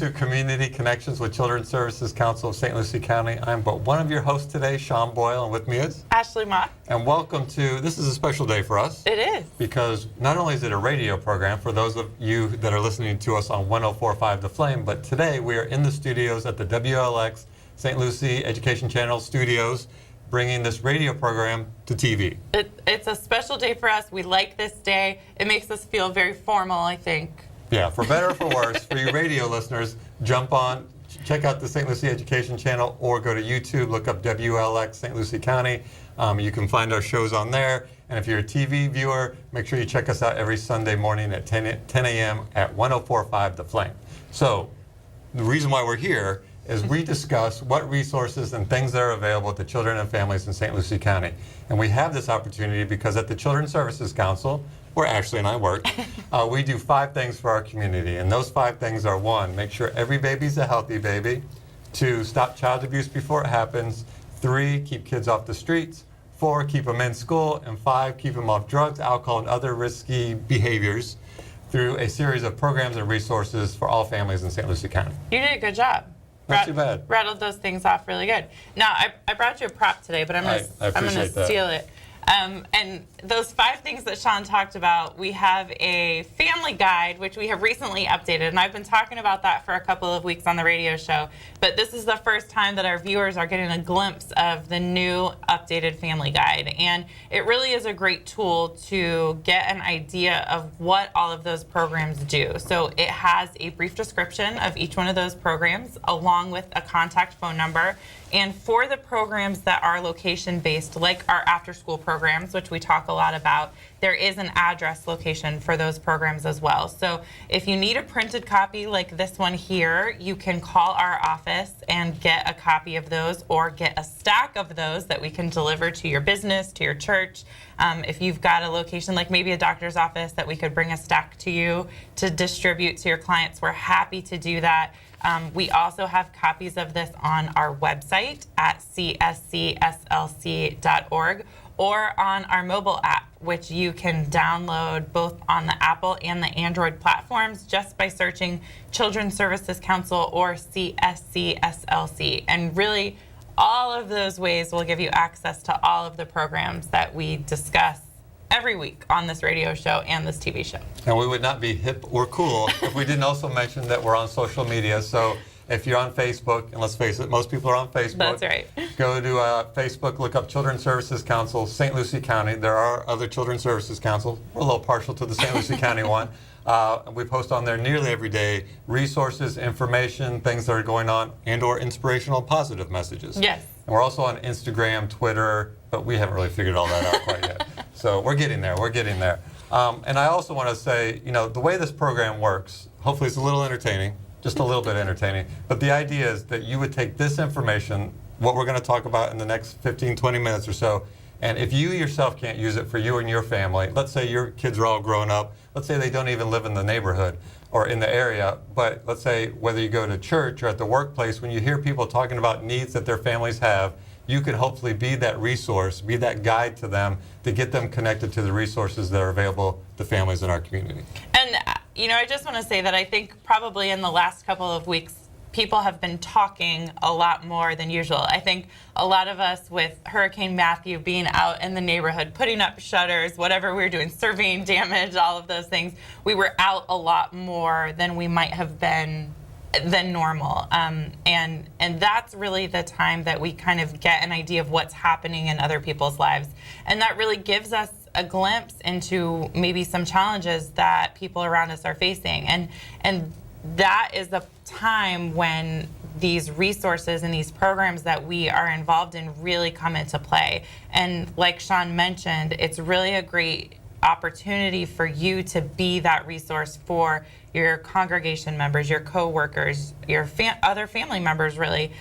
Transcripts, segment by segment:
to Community Connections with Children's Services Council of St. Lucie County. I'm but one of your hosts today, Sean Boyle, and with me is Ashley Mock. And welcome to, this is a special day for us. It is. Because not only is it a radio program for those of you that are listening to us on 104.5 The Flame, but today we are in the studios at the WLX St. Lucie Education Channel studios, bringing this radio program to TV. It's a special day for us. We like this day. It makes us feel very formal, I think. Yeah, for better or for worse, for you radio listeners, jump on, check out the St. Lucie Education Channel, or go to YouTube, look up WLX St. Lucie County. You can find our shows on there. And if you're a TV viewer, make sure you check us out every Sunday morning at 10 a.m. at 104.5 The Flame. So the reason why we're here is we discuss what resources and things that are available to children and families in St. Lucie County. And we have this opportunity because at the Children's Services Council, where Ashley and I work, we do 5 things for our community. And those 5 things are: 1, make sure every baby's a healthy baby; 2, stop child abuse before it happens; 3, keep kids off the streets; 4, keep them in school; and 5, keep them off drugs, alcohol, and other risky behaviors through a series of programs and resources for all families in St. Lucie County. You did a good job. Not too bad. Rattled those things off really good. Now, I brought you a prop today, but I'm gonna steal it. And those 5 things that Sean talked about, we have a family guide, which we have recently updated. And I've been talking about that for a couple of weeks on the radio show. But this is the first time that our viewers are getting a glimpse of the new updated family guide. And it really is a great tool to get an idea of what all of those programs do. So it has a brief description of each one of those programs, along with a contact phone number. And for the programs that are location-based, like our after-school programs, which we talk a lot about, there is an address location for those programs as well. So if you need a printed copy like this one here, you can call our office and get a copy of those, or get a stack of those that we can deliver to your business, to your church. If you've got a location like maybe a doctor's office that we could bring a stack to you to distribute to your clients, we're happy to do that. We also have copies of this on our website at cscslc.org, or on our mobile app, which you can download both on the Apple and the Android platforms just by searching Children's Services Council or CSCSLC. And really, all of those ways will give you access to all of the programs that we discuss every week on this radio show and this TV show. And we would not be hip or cool if we didn't also mention that we're on social media. So if you're on Facebook, and let's face it, most people are on Facebook. That's right. Go to Facebook, look up Children's Services Council, St. Lucie County. There are other Children's Services Councils. We're a little partial to the St. Lucie County one. We post on there nearly every day resources, information, things that are going on, and or inspirational positive messages. Yes. And we're also on Instagram, Twitter, but we haven't really figured all that out quite yet. So we're getting there. We're getting there. And I also want to say, you know, the way this program works, hopefully it's a little entertaining, just a little bit entertaining. But the idea is that you would take this information, what we're going to talk about in the next 15, 20 minutes or so, and if you yourself can't use it for you and your family, let's say your kids are all grown up, let's say they don't even live in the neighborhood or in the area, but let's say whether you go to church or at the workplace, when you hear people talking about needs that their families have, you could hopefully be that resource, be that guide to them to get them connected to the resources that are available to families in our community. And, you know, I just want to say that I think probably in the last couple of weeks, people have been talking a lot more than usual. I think a lot of us, with Hurricane Matthew being out in the neighborhood, putting up shutters, whatever we were doing, surveying damage, all of those things, we were out a lot more than we might have been than normal. And that's really the time that we kind of get an idea of what's happening in other people's lives. And that really gives us a glimpse into maybe some challenges that people around us are facing. And that is the time when these resources and these programs that we are involved in really come into play. And like Sean mentioned, it's really a great opportunity for you to be that resource for your congregation members, your co-workers, your other family members, really,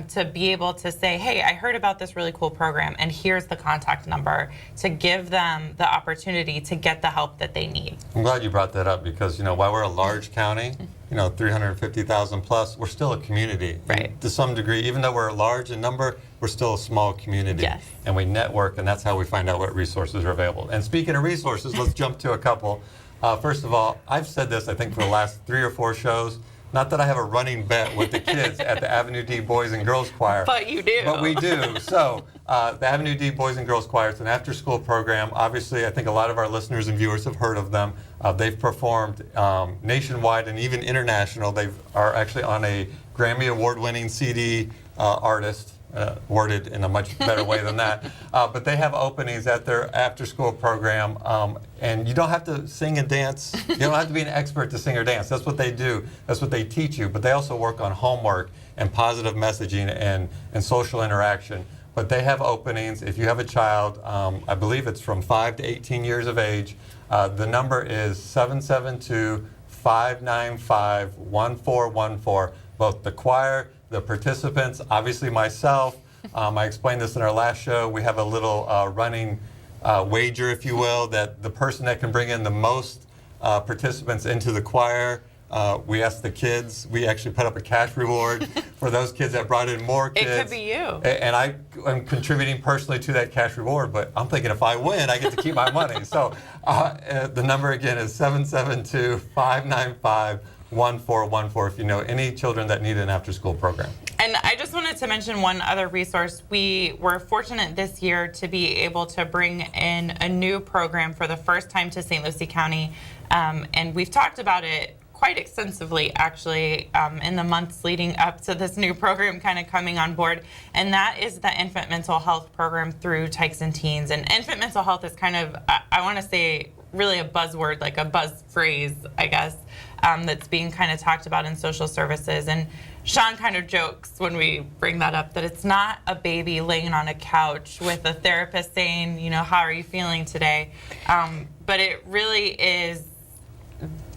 to be able to say, hey, I heard about this really cool program, and here's the contact number, to give them the opportunity to get the help that they need. I'm glad you brought that up because, you know, while we're a large county, you know, 350,000 plus, we're still a community. Right. And to some degree, even though we're large in number, we're still a small community. Yes. And we network, and that's how we find out what resources are available. And speaking of resources, let's jump to a couple. First of all, I've said this, I think, for the last 3 or 4 shows. not that I have a running bet with the kids at the Avenue D Boys and Girls Choir. But you do. But we do. So the Avenue D Boys and Girls Choir, it's an after-school program. Obviously, I think a lot of our listeners and viewers have heard of them. They've performed nationwide and even international. They are actually on a Grammy Award-winning CD artist. Worded in a much better way than that. But they have openings at their after-school program, and you don't have to sing and dance. You don't have to be an expert to sing or dance. That's what they do. That's what they teach you. But they also work on homework and positive messaging and social interaction. But they have openings. If you have a child, I believe it's from 5 to 18 years of age, the number is 772-595-1414. Both the choir, the participants, obviously myself. I explained this in our last show. We have a little running wager, if you will, that the person that can bring in the most participants into the choir, we asked the kids. We actually put up a cash reward for those kids that brought in more kids. It could be you. And I am contributing personally to that cash reward, but I'm thinking if I win, I get to keep my money. So the number again is 772-595-1414 if you know any children that need an after-school program. And I just wanted to mention one other resource. We were fortunate this year to be able to bring in a new program for the first time to St. Lucie County. And we've talked about it quite extensively, actually, in the months leading up to this new program kind of coming on board. And that is the infant mental health program through Tykes and Teens. And infant mental health is kind of, I want to say, really a buzzword, like a buzz phrase, I guess, that's being kind of talked about in social services. And Sean kind of jokes when we bring that up that it's not a baby laying on a couch with a therapist saying, you know, how are you feeling today? But it really is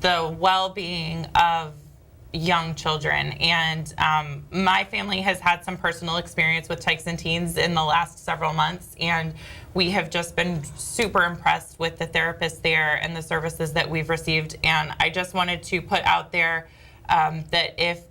the well-being of young children. And my family has had some personal experience with Tykes and Teens in the last several months, and we have just been super impressed with the therapists there and the services that we've received. And I just wanted to put out there that if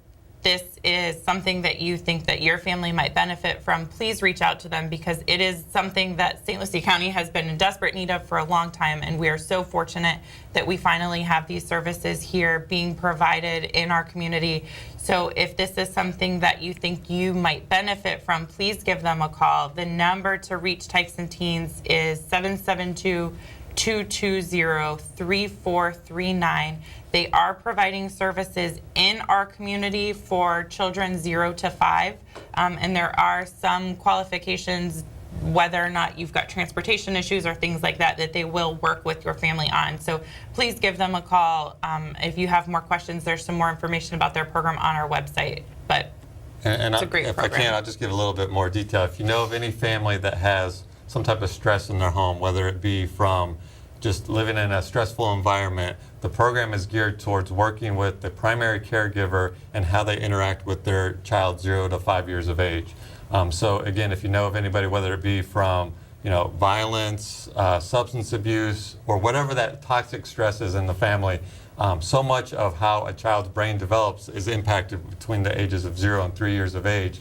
this is something that you think that your family might benefit from, please reach out to them, because it is something that St. Lucie County has been in desperate need of for a long time, and we are so fortunate that we finally have these services here being provided in our community. So if this is something that you think you might benefit from, please give them a call. The number to reach Tykes and Teens is 772-220-3439. They are providing services in our community for children 0 to 5, and there are some qualifications, whether or not you've got transportation issues or things like that, that they will work with your family on. So please give them a call. If you have more questions, there's some more information about their program on our website. But it's a great program. If I can, I'll just give a little bit more detail. If you know of any family that has some type of stress in their home, whether it be from just living in a stressful environment, the program is geared towards working with the primary caregiver and how they interact with their child 0 to 5 years of age. So again, if you know of anybody, whether it be from violence, substance abuse, or whatever that toxic stress is in the family, so much of how a child's brain develops is impacted between the ages of 0 and 3 years of age.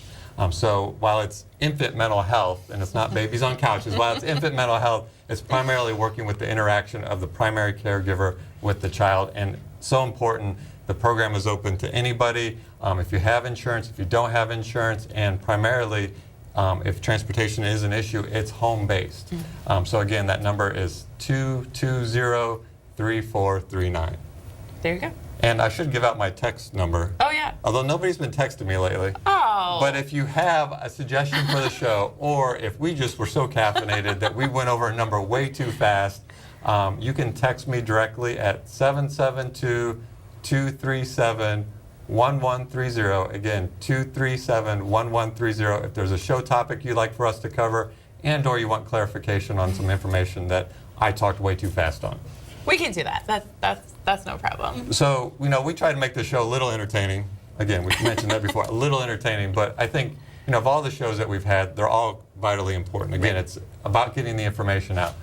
So while it's infant mental health, and it's not babies on couches, while it's infant mental health, it's primarily working with the interaction of the primary caregiver with the child. And so important, the program is open to anybody. If you have insurance, if you don't have insurance, and primarily if transportation is an issue, it's home-based. So again, that number is 220-3439. There you go. And I should give out my text number. Oh, yeah. Although nobody's been texting me lately. Oh. But if you have a suggestion for the show, or if we just were so caffeinated that we went over a number way too fast, you can text me directly at 772-237-1130. Again, 237-1130 if there's a show topic you'd like for us to cover, and or you want clarification on some information that I talked way too fast on. We can do that. That's no problem. So, we try to make the show a little entertaining. Again, we mentioned that before, a little entertaining, but I think, of all the shows that we've had, they're all vitally important. Again, it's about getting the information out.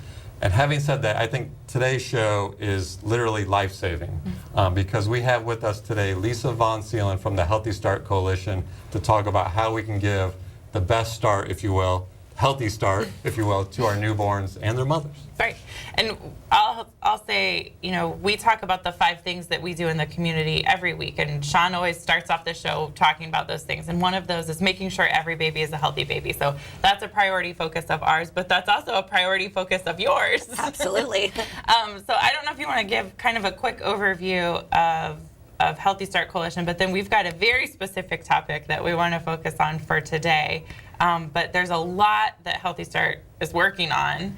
And having said that, I think today's show is literally life-saving because we have with us today Lisa von Seelen from the Healthy Start Coalition to talk about how we can give the best start, if you will, healthy start, if you will, to our newborns and their mothers. Right. And I'll say, we talk about the 5 things that we do in the community every week. And Sean always starts off the show talking about those things. And one of those is making sure every baby is a healthy baby. So that's a priority focus of ours, but that's also a priority focus of yours. Absolutely. So I don't know if you want to give kind of a quick overview of Healthy Start Coalition, but then we've got a very specific topic that we want to focus on for today. But there's a lot that Healthy Start is working on.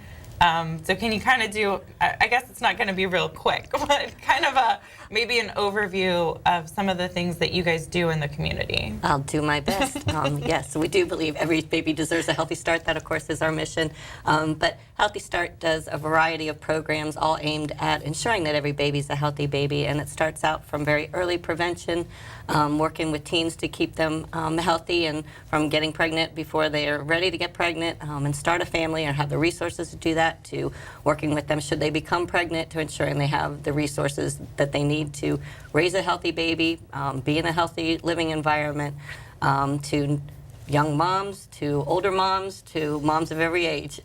So can you kind of do, I guess it's not going to be real quick, but kind of maybe an overview of some of the things that you guys do in the community? I'll do my best. Yes, we do believe every baby deserves a healthy start. That, of course, is our mission. But Healthy Start does a variety of programs all aimed at ensuring that every baby is a healthy baby. And it starts out from very early prevention, working with teens to keep them healthy and from getting pregnant before they are ready to get pregnant and start a family or have the resources to do that, to working with them should they become pregnant, to ensuring they have the resources that they need to raise a healthy baby, be in a healthy living environment, to young moms, to older moms, to moms of every age.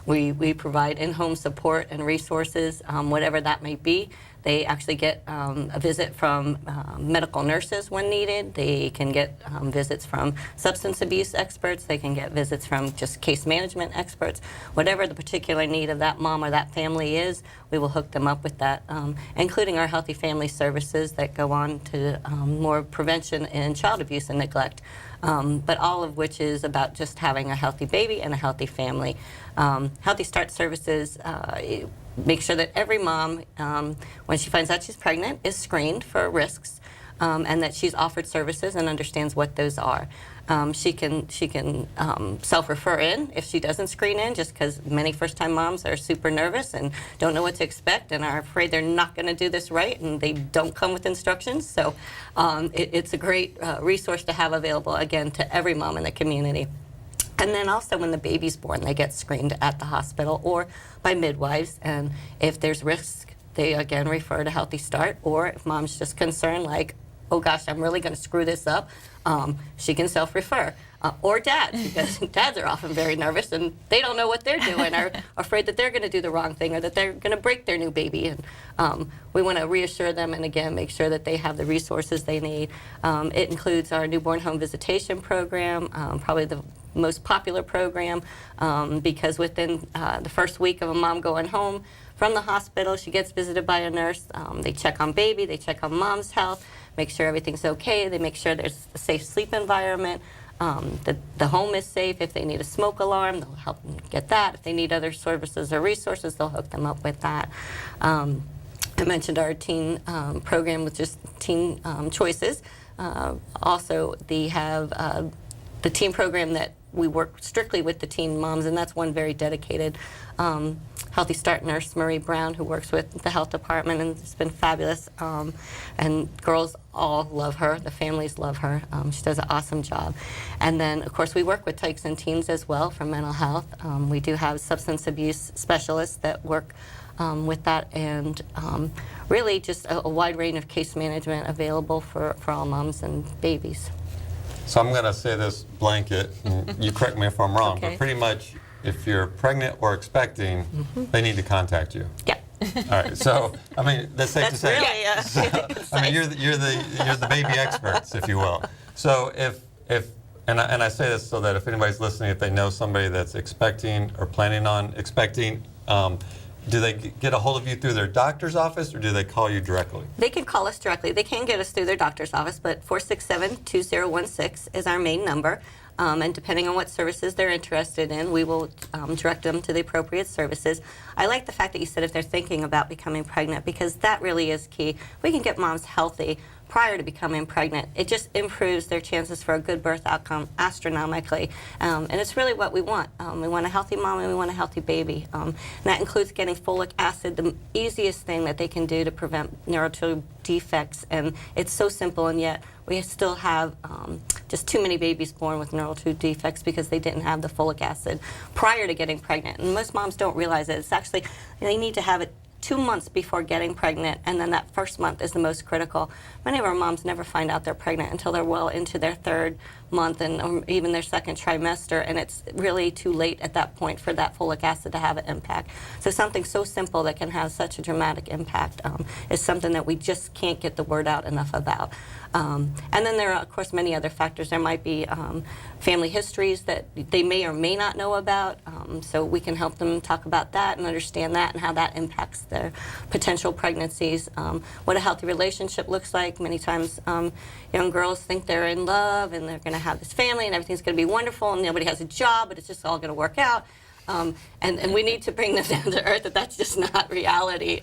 We provide in-home support and resources, whatever that may be. They actually get a visit from medical nurses when needed. They can get visits from substance abuse experts. They can get visits from just case management experts. Whatever the particular need of that mom or that family is, we will hook them up with that, including our Healthy Family Services that go on to more prevention in child abuse and neglect. But all of which is about just having a healthy baby and a healthy family. Healthy Start Services make sure that every mom, when she finds out she's pregnant, is screened for risks, and that she's offered services and understands what those are. She can self-refer in if she doesn't screen in, just because many first-time moms are super nervous and don't know what to expect and are afraid they're not going to do this right, and they don't come with instructions. So it's a great resource to have available, again, to every mom in the community. And then also when the baby's born, they get screened at the hospital or by midwives. And if there's risk, they again refer to Healthy Start. Or if mom's just concerned, like, oh gosh, I'm really going to screw this up, she can self-refer. Or dads, because dads are often very nervous and they don't know what they're doing, or afraid that they're going to do the wrong thing or that they're going to break their new baby. And we want to reassure them and, again, make sure that they have the resources they need. It includes our newborn home visitation program, probably the most popular program, because within the first week of a mom going home from the hospital, she gets visited by a nurse. They check on baby, they check on mom's health, make sure everything's okay, they make sure there's a safe sleep environment, that the home is safe. If they need a smoke alarm, they'll help them get that. If they need other services or resources, they'll hook them up with that. I mentioned our teen program with just teen choices. Also, they have the teen program that we work strictly with the teen moms, and that's one very dedicated Healthy Start nurse, Marie Brown, who works with the health department, and it's been fabulous. And girls all love her. The families love her. She does an awesome job. And then, of course, we work with tykes and teens as well for mental health. We do have substance abuse specialists that work with that, and really just a wide range of case management available for all moms and babies. So I'm going to say this blanket, and you correct me if I'm wrong, Okay. but pretty much if you're pregnant or expecting, they need to contact you. Yeah. All right. So I mean, that's safe to say. That's really So, I mean, you're the baby experts, if you will. So if and I say this so that if anybody's listening, if they know somebody that's expecting or planning on expecting, do they get a hold of you through their doctor's office, or do they call you directly? They can call us directly. They can get us through their doctor's office, but 467-2016 is our main number. And depending on what services they're interested in, we will direct them to the appropriate services. I like the fact that you said if they're thinking about becoming pregnant, because that really is key. We can get moms healthy prior to becoming pregnant. It just improves their chances for a good birth outcome astronomically. And it's really what we want. We want a healthy mom and we want a healthy baby. And that includes getting folic acid, the easiest thing that they can do to prevent neurotube defects. And it's so simple, and yet we still have just too many babies born with neural tube defects because they didn't have the folic acid prior to getting pregnant. And most moms don't realize it. It's actually, they need to have it 2 months before getting pregnant, and then that first month is the most critical. Many of our moms never find out they're pregnant until they're well into their 3rd month and or even their 2nd trimester, and it's really too late at that point for that folic acid to have an impact. So something so simple that can have such a dramatic impact is something that we just can't get the word out enough about. And then there are, of course, many other factors. There might be family histories that they may or may not know about, so we can help them talk about that and understand that and how that impacts their potential pregnancies. What a healthy relationship looks like. Many times young girls think they're in love and they're going to have this family and everything's going to be wonderful and nobody has a job, but it's just all going to work out. And we need to bring them down to earth that that's just not reality.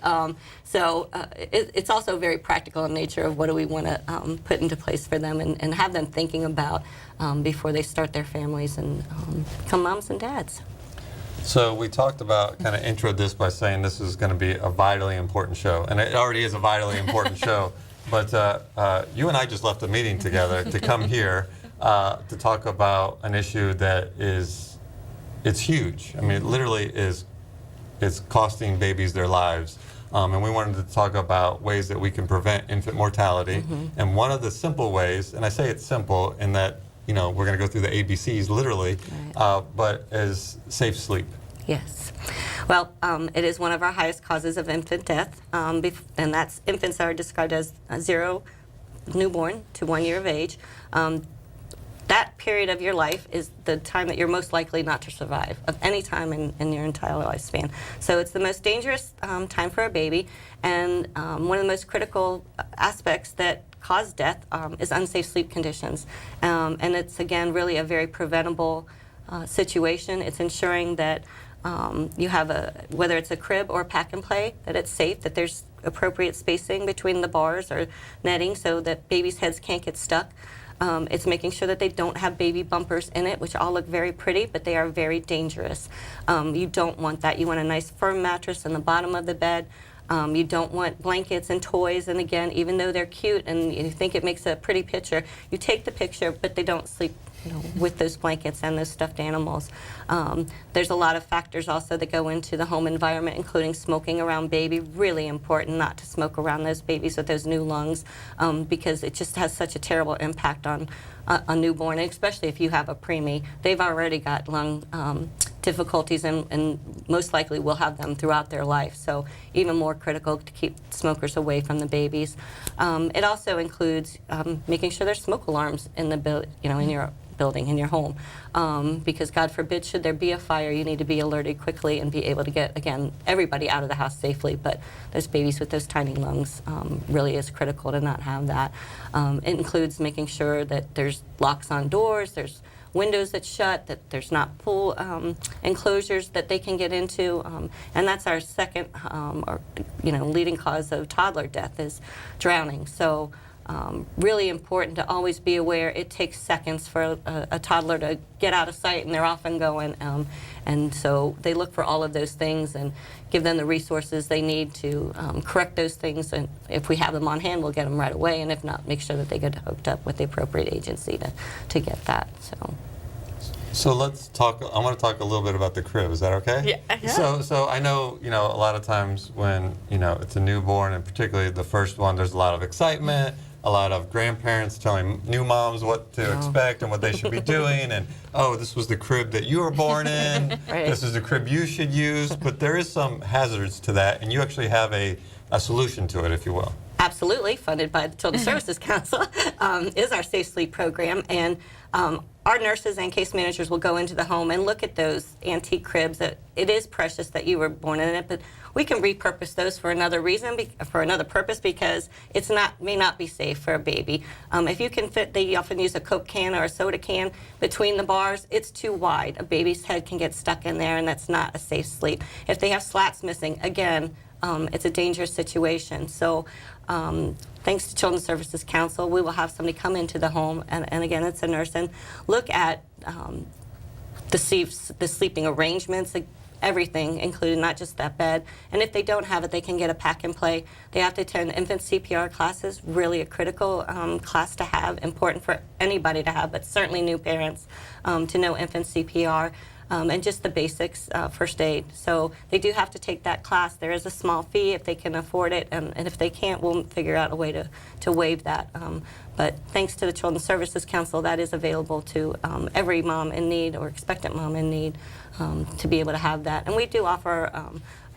It's also very practical in nature of what do we want to put into place for them and have them thinking about before they start their families and become moms and dads. So we talked about, kind of introed this by saying this is going to be a vitally important show, and it already is a vitally important show. But you and I just left a meeting together to come here to talk about an issue that it's huge. I mean, it literally it's costing babies their lives. And we wanted to talk about ways that we can prevent infant mortality. And one of the simple ways, and I say it's simple in that, we're going to go through the ABCs literally, but is safe sleep. Yes. Well, it is one of our highest causes of infant death, and that's infants are described as 0 newborn to 1 year of age. That period of your life is the time that you're most likely not to survive of any time in your entire lifespan. So it's the most dangerous time for a baby, and one of the most critical aspects that cause death is unsafe sleep conditions. And it's, again, really a very preventable situation. It's ensuring that you have whether it's a crib or pack and play, that it's safe, that there's appropriate spacing between the bars or netting so that babies' heads can't get stuck. It's making sure that they don't have baby bumpers in it, which all look very pretty, but they are very dangerous. You don't want that. You want a nice firm mattress in the bottom of the bed. You don't want blankets and toys, and again, even though they're cute and you think it makes a pretty picture, you take the picture, but they don't sleep with those blankets and those stuffed animals. There's a lot of factors also that go into the home environment, including smoking around baby. Really important not to smoke around those babies with those new lungs, because it just has such a terrible impact on a newborn, and especially if you have a preemie. They've already got lung difficulties and most likely will have them throughout their life. So even more critical to keep smokers away from the babies. It also includes making sure there's smoke alarms in the in your building, in your home, because God forbid should there be a fire, you need to be alerted quickly and be able to get, again, everybody out of the house safely. But those babies with those tiny lungs really is critical to not have that. It includes making sure that there's locks on doors, there's windows that shut, that there's not pool enclosures that they can get into, and that's our second leading cause of toddler death is drowning. So really important to always be aware. It takes seconds for a toddler to get out of sight and they're off and going, and so they look for all of those things and give them the resources they need to correct those things, and if we have them on hand, we'll get them right away, and if not, make sure that they get hooked up with the appropriate agency to get that. So let's talk. I want to talk a little bit about the crib. Is that okay? Yeah. So I know a lot of times when it's a newborn, and particularly the first one, there's a lot of excitement. A lot of grandparents telling new moms what to expect and what they should be doing, and this was the crib that you were born in. Right. This is the crib you should use. But there is some hazards to that, and you actually have a solution to it, if you will. Absolutely, funded by the Children's Services Council, is our Safe Sleep program, and our nurses and case managers will go into the home and look at those antique cribs. That it is precious that you were born in it, but we can repurpose those for another reason, for another purpose, because may not be safe for a baby. If you can fit, they often use a Coke can or a soda can between the bars. It's too wide. A baby's head can get stuck in there, and that's not a safe sleep. If they have slats missing, again, it's a dangerous situation. So thanks to Children's Services Council, we will have somebody come into the home, and again, it's a nurse, and look at the sleeping arrangements, everything, including not just that bed. And if they don't have it, they can get a pack and play. They have to attend infant CPR classes, really a critical class to have, important for anybody to have, but certainly new parents to know infant CPR. and just the basics, first aid. So they do have to take that class. There is a small fee if they can afford it, and if they can't, we'll figure out a way to waive that. But thanks to the Children's Services Council, that is available to every mom in need or expectant mom in need to be able to have that. And we do offer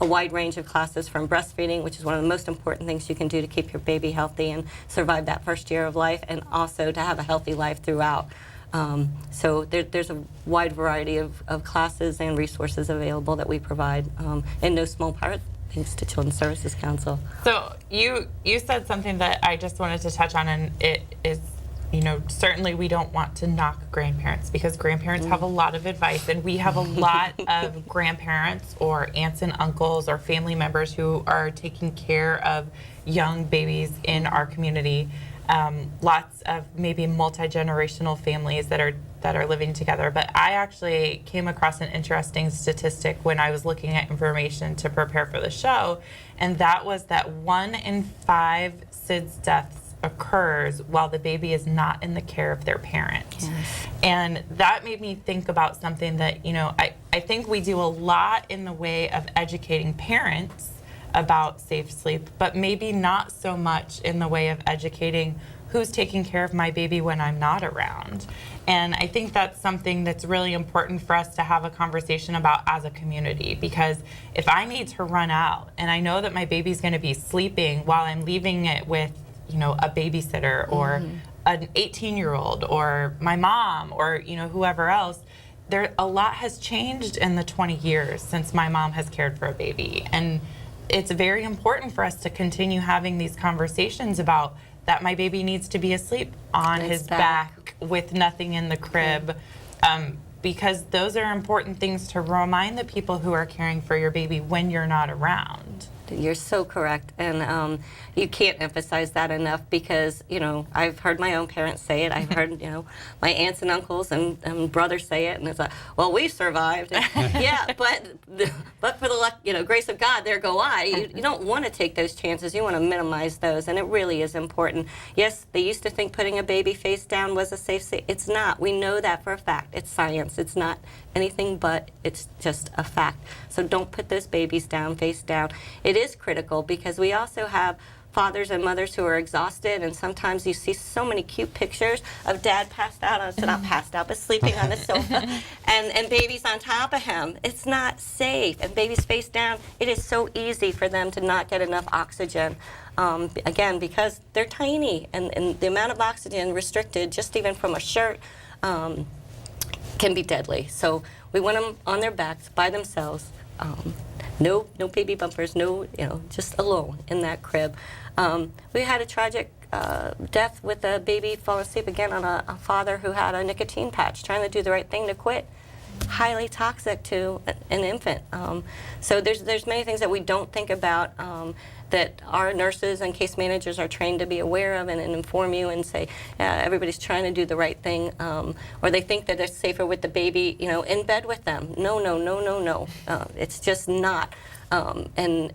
a wide range of classes, from breastfeeding, which is one of the most important things you can do to keep your baby healthy and survive that first year of life, and also to have a healthy life throughout. So there's a wide variety of classes and resources available that we provide, in no small part thanks to Children's Services Council. So you said something that I just wanted to touch on, and it is, certainly we don't want to knock grandparents, because grandparents have a lot of advice, and we have a lot of grandparents or aunts and uncles or family members who are taking care of young babies in our community. Lots of maybe multi-generational families that are living together. But I actually came across an interesting statistic when I was looking at information to prepare for the show, and that was that 1 in 5 SIDS deaths occurs while the baby is not in the care of their parent. Yes. And that made me think about something that, I think we do a lot in the way of educating parents about safe sleep, but maybe not so much in the way of educating who's taking care of my baby when I'm not around. And I think that's something that's really important for us to have a conversation about as a community, because if I need to run out and I know that my baby's going to be sleeping while I'm leaving it with a babysitter or an 18-year-old or my mom or whoever else, a lot has changed in the 20 years since my mom has cared for a baby. And it's very important for us to continue having these conversations about that my baby needs to be asleep on his back with nothing in the crib, because those are important things to remind the people who are caring for your baby when you're not around. You're so correct, and you can't emphasize that enough, because I've heard my own parents say it. I've heard my aunts and uncles and brothers say it, and it's like, well, we survived. Yeah, but for the luck, grace of God, there go I. You don't want to take those chances. You want to minimize those, and it really is important. Yes, they used to think putting a baby face down was a safe sleep. It's not. We know that for a fact. It's science. It's not anything but. It's just a fact. So don't put those babies down face down. It is critical, because we also have fathers and mothers who are exhausted, and sometimes you see so many cute pictures of dad passed out, not passed out, but sleeping on the sofa, and babies on top of him. It's not safe, and babies face down. It is so easy for them to not get enough oxygen. Again, because they're tiny, and the amount of oxygen restricted, just even from a shirt, can be deadly. So we want them on their backs by themselves. No baby bumpers, just alone in that crib. We had a tragic death with a baby falling asleep again on a father who had a nicotine patch, trying to do the right thing to quit. Highly toxic to an infant. So there's many things that we don't think about, that our nurses and case managers are trained to be aware of and inform you and say, everybody's trying to do the right thing, or they think that it's safer with the baby, in bed with them. No. It's just not. And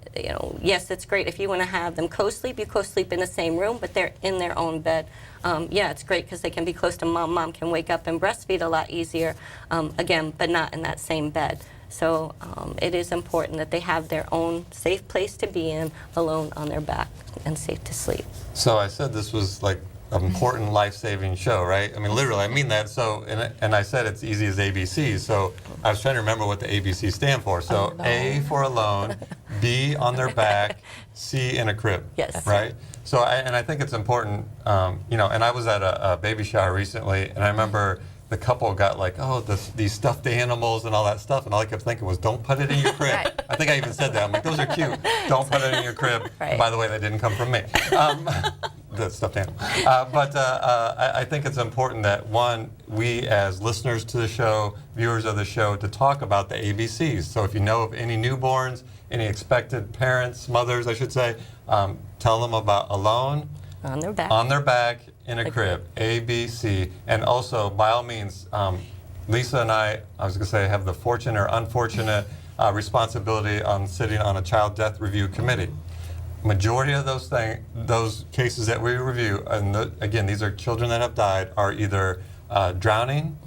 yes, it's great if you want to have them co-sleep. You co-sleep in the same room, but they're in their own bed. Yeah, it's great because they can be close to mom. Mom can wake up and breastfeed a lot easier, again, but not in that same bed. So it is important that they have their own safe place to be in, alone on their back, and safe to sleep. So I said this was like an important life-saving show, right? I mean, literally, I mean that. So, and I said it's easy as ABC. So I was trying to remember what the ABC stand for. So A for alone, B on their back, C in a crib. Yes. Right? So, I think it's important, and I was at a baby shower recently, and I remember the couple got like, these stuffed animals and all that stuff, and all I kept thinking was, don't put it in your crib. Right. I think I even said that. I'm like, those are cute. Don't put it in your crib. Right. By the way, that didn't come from me. The stuffed animal. But I think it's important that, one, we as listeners to the show, viewers of the show, to talk about the ABCs. So if you know of any newborns, any expected parents, mothers, I should say, tell them about alone, on their back, in a crib, A, B, C. And also, by all means, Lisa and I was going to say, have the fortunate or unfortunate responsibility on sitting on a child death review committee. Majority of those cases that we review, and again, these are children that have died, are either drowning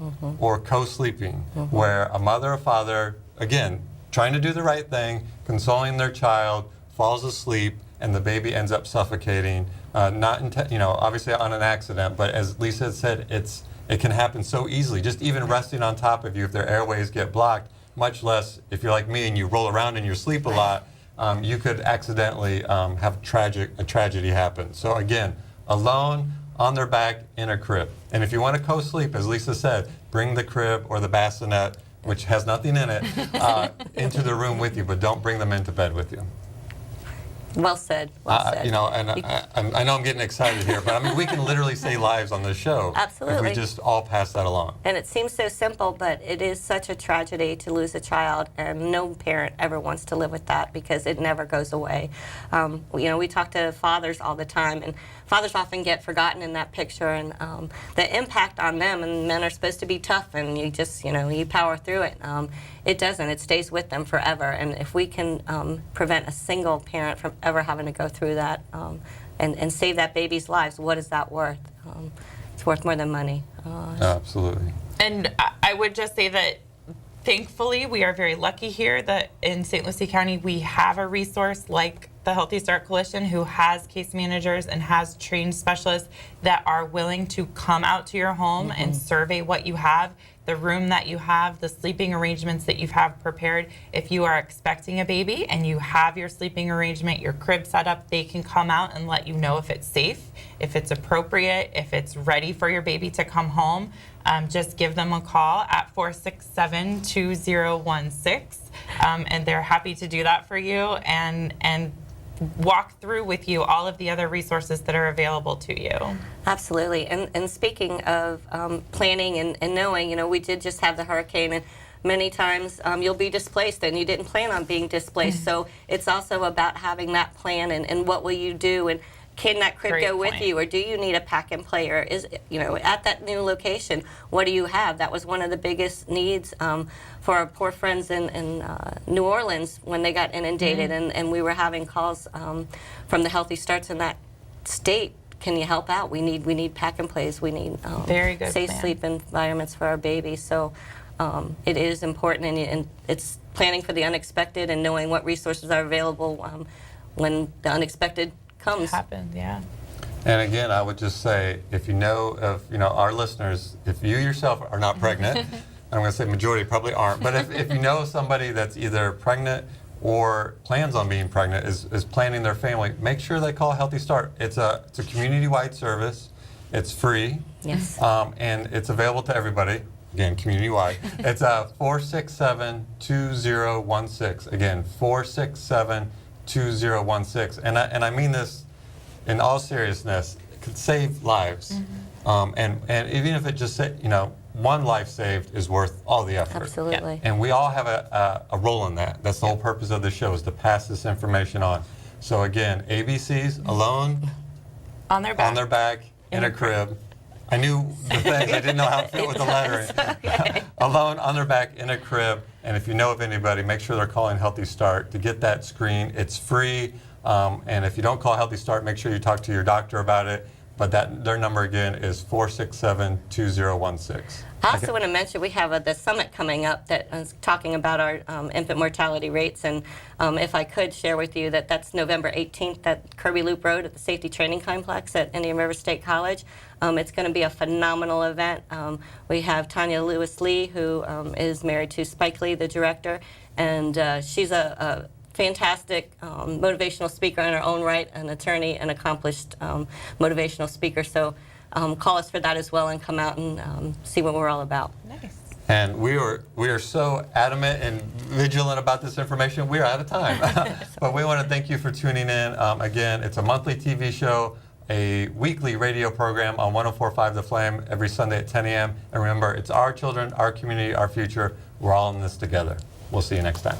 or co-sleeping, where a mother or father, again, trying to do the right thing, consoling their child, falls asleep, and the baby ends up suffocating, obviously on an accident, but as Lisa said, it can happen so easily, just even resting on top of you if their airways get blocked, much less if you're like me and you roll around in your sleep a lot, you could accidentally have a tragedy happen. So again, alone, on their back, in a crib. And if you want to co-sleep, as Lisa said, bring the crib or the bassinet, which has nothing in it, into the room with you, but don't bring them into bed with you. Well said. Well said. I know I'm getting excited here, but I mean, we can literally save lives on this show. Absolutely. If we just all pass that along. And it seems so simple, but it is such a tragedy to lose a child, and no parent ever wants to live with that because it never goes away. We talk to fathers all the time, and fathers often get forgotten in that picture, and the impact on them, and men are supposed to be tough, and you just, you power through it. It doesn't. It stays with them forever. And if we can prevent a single parent from ever having to go through that and save that baby's lives, what is that worth? It's worth more than money. Absolutely. And I would just say that thankfully we are very lucky here that in St. Lucie County we have a resource like the Healthy Start Coalition who has case managers and has trained specialists that are willing to come out to your home and survey what you have, the room that you have, the sleeping arrangements that you have prepared. If you are expecting a baby and you have your sleeping arrangement, your crib set up, they can come out and let you know if it's safe, if it's appropriate, if it's ready for your baby to come home. Just give them a call at 467-2016, and they're happy to do that for you and walk through with you all of the other resources that are available to you. Absolutely. And speaking of planning and knowing, we did just have the hurricane, and many times you'll be displaced and you didn't plan on being displaced. So it's also about having that plan and what will you do, and can that crib go with you, or do you need a pack and play, or is at that new location, what do you have? That was one of the biggest needs for our poor friends in New Orleans when they got inundated, and we were having calls from the Healthy Starts in that state. Can you help out? We need pack and plays. We need very good safe sleep environments for our babies. So it is important, and it's planning for the unexpected and knowing what resources are available when the unexpected comes. Happens, yeah. And again, I would just say, if you know of our listeners, if you yourself are not pregnant, and I'm going to say majority probably aren't, but if you know somebody that's either pregnant or plans on being pregnant, is planning their family, make sure they call Healthy Start. It's a community-wide service. It's free. Yes. And it's available to everybody. Again, community-wide. It's 467-2016. Again, 467-2016. And I mean this in all seriousness. It could save lives. And even if it just one life saved is worth all the effort. Absolutely. Yep. And we all have a role in that. That's the whole purpose of the show, is to pass this information on. So again, ABCs, alone, on their back, in a crib. I knew the things, I didn't know how it fit with the lettering. Okay. Alone, on their back, in a crib. And if you know of anybody, make sure they're calling Healthy Start to get that screen. It's free. And if you don't call Healthy Start, make sure you talk to your doctor about it. But their number again is 467-2016. I also want to mention we have the summit coming up that is talking about our infant mortality rates, and if I could share with you that's November 18th at Kirby Loop Road at the Safety Training Complex at Indian River State College. It's going to be a phenomenal event. We have Tanya Lewis-Lee, who is married to Spike Lee, the director, and she's a fantastic motivational speaker in her own right, an attorney, an accomplished motivational speaker. So call us for that as well and come out and see what we're all about. Nice. And we are so adamant and vigilant about this information. We are out of time. But we want to thank you for tuning in. Again, it's a monthly TV show, a weekly radio program on 104.5 The Flame every Sunday at 10 a.m. And remember, it's our children, our community, our future. We're all in this together. We'll see you next time.